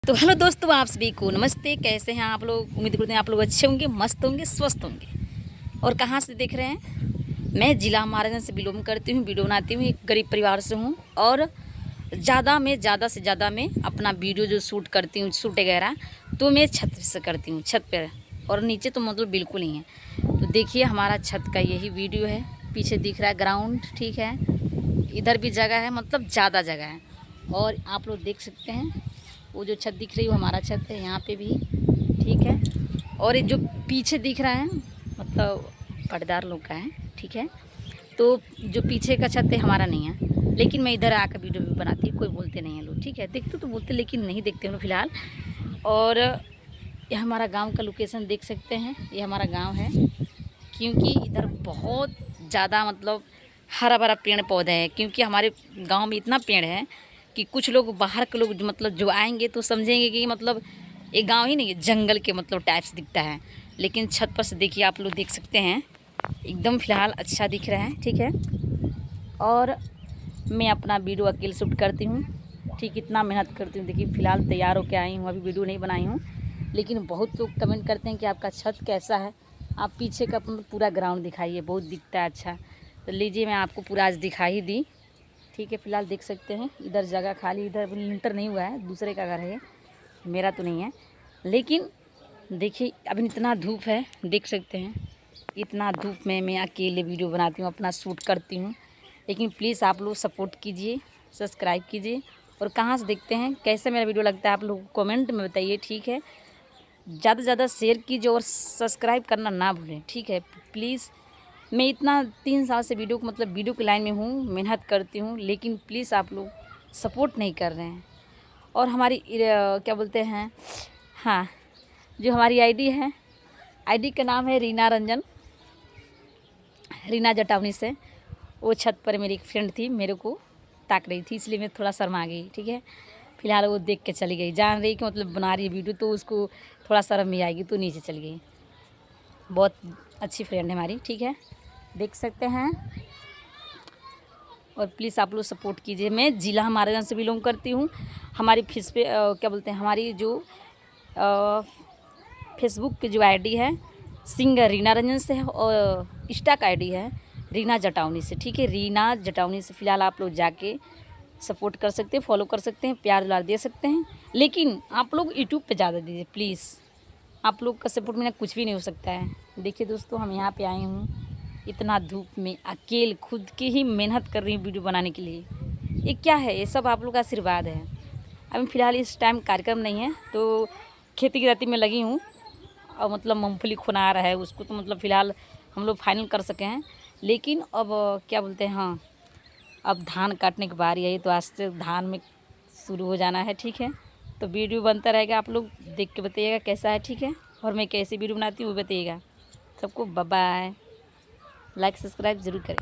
तो हेलो दोस्तों, आप सभी को नमस्ते। कैसे हैं आप लोग? उम्मीद करते हैं आप लोग अच्छे होंगे, मस्त होंगे, स्वस्थ होंगे। और कहाँ से देख रहे हैं? मैं जिला महाराजन से बिलोंग करती हूँ, वीडियो बनाती हूँ, एक गरीब परिवार से हूँ। और ज़्यादा से ज़्यादा मैं अपना वीडियो जो शूट करती हूँ, शूट वगैरह, तो मैं छत से करती हूँ, छत पर। और नीचे तो मतलब बिल्कुल नहीं है। तो देखिए हमारा छत का यही वीडियो है। पीछे दिख रहा है ग्राउंड, ठीक है। इधर भी जगह है, मतलब ज़्यादा जगह है। और आप लोग देख सकते हैं वो जो छत दिख रही है वो हमारा छत है, यहाँ पे भी, ठीक है। और ये जो पीछे दिख रहा है मतलब पटदार लोग का है, ठीक है। तो जो पीछे का छत है हमारा नहीं है, लेकिन मैं इधर आकर वीडियो भी बनाती हूँ, कोई बोलते नहीं है लोग, ठीक है। देखते तो बोलते, लेकिन नहीं देखते हैं फ़िलहाल। और ये हमारा गांव का लोकेशन देख सकते हैं, ये हमारा गांव है। क्योंकि इधर बहुत ज़्यादा मतलब हरा भरा पेड़ पौधे हैं, क्योंकि हमारे गांव में इतना पेड़ है कि कुछ लोग बाहर के लोग मतलब जो आएंगे तो समझेंगे कि मतलब ये गांव ही नहीं है, जंगल के मतलब टाइप्स दिखता है। लेकिन छत पर से देखिए, आप लोग देख सकते हैं, एकदम फ़िलहाल अच्छा दिख रहा है, ठीक है। और मैं अपना वीडियो अकेले शूट करती हूँ, ठीक, इतना मेहनत करती हूँ। देखिए फ़िलहाल तैयार होकर आई हूँ, अभी वीडियो नहीं बनाई हूँ। लेकिन बहुत लोग कमेंट करते हैं कि आपका छत कैसा है, आप पीछे का पूरा ग्राउंड दिखाइए, बहुत दिखता है अच्छा। तो लीजिए, मैं आपको पूरा आज दिखा ही दी, ठीक है। फ़िलहाल देख सकते हैं इधर जगह खाली, इधर लिंटर नहीं हुआ है, दूसरे का घर है, मेरा तो नहीं है। लेकिन देखिए अभी इतना धूप है, देख सकते हैं, इतना धूप में मैं अकेले वीडियो बनाती हूँ, अपना शूट करती हूँ। लेकिन प्लीज़ आप लोग सपोर्ट कीजिए, सब्सक्राइब कीजिए। और कहाँ से देखते हैं, कैसे मेरा वीडियो लगता है, आप लोग कमेंट में बताइए, ठीक है। ज़्यादा से ज़्यादा शेयर कीजिए और सब्सक्राइब करना ना भूलें, ठीक है प्लीज़। मैं इतना 3 साल से वीडियो को मतलब वीडियो की लाइन में हूँ, मेहनत करती हूँ, लेकिन प्लीज़ आप लोग सपोर्ट नहीं कर रहे हैं। और हमारी क्या बोलते हैं, हाँ, जो हमारी आईडी है, आईडी का नाम है रीना रंजन, रीना जटावनी से। वो छत पर मेरी एक फ्रेंड थी, मेरे को ताक रही थी, इसलिए मैं थोड़ा शर्मा गई, ठीक है। फ़िलहाल वो देख के चली गई, जान रही कि मतलब बना रही है वीडियो, तो उसको थोड़ा शर्म भी आएगी, तो नीचे चली गई। बहुत अच्छी फ्रेंड है हमारी, ठीक है, देख सकते हैं। और प्लीज़ आप लोग सपोर्ट कीजिए। मैं जिला महाराजन से बिलोंग करती हूँ। हमारी फेस पे क्या बोलते हैं, हमारी जो फेसबुक की जो आईडी है, सिंगर रीना रंजन से है, और इंस्टा का आईडी है रीना जटावनी से, ठीक है। रीना जटावनी से फ़िलहाल आप लोग जाके सपोर्ट कर सकते हैं, फॉलो कर सकते हैं, प्यार दुलार दे सकते हैं। लेकिन आप लोग यूट्यूब पे ज़्यादा दीजिए प्लीज़, आप लोग का सपोर्ट में कुछ भी नहीं हो सकता है। देखिए दोस्तों, हम यहाँ पे आए हूँ इतना धूप में, अकेले खुद की ही मेहनत कर रही हूँ वीडियो बनाने के लिए। ये क्या है, ये सब आप लोग का आशीर्वाद है। अभी फ़िलहाल इस टाइम कार्यक्रम नहीं है, तो खेती गृहस्थी में लगी हूँ। और मतलब मूँगफली खुना रहा है, उसको तो मतलब फ़िलहाल हम लोग फाइनल कर सके हैं। लेकिन अब क्या बोलते हैं, हाँ, अब धान काटने की बारी आई, तो आज से धान में शुरू हो जाना है, ठीक है। तो वीडियो बनता रहेगा, आप लोग देख के बताइएगा कैसा है, ठीक है। और मैं कैसी वीडियो बनाती हूँ वो बताइएगा। सबको बाय बाय, लाइक सब्सक्राइब ज़रूर करें।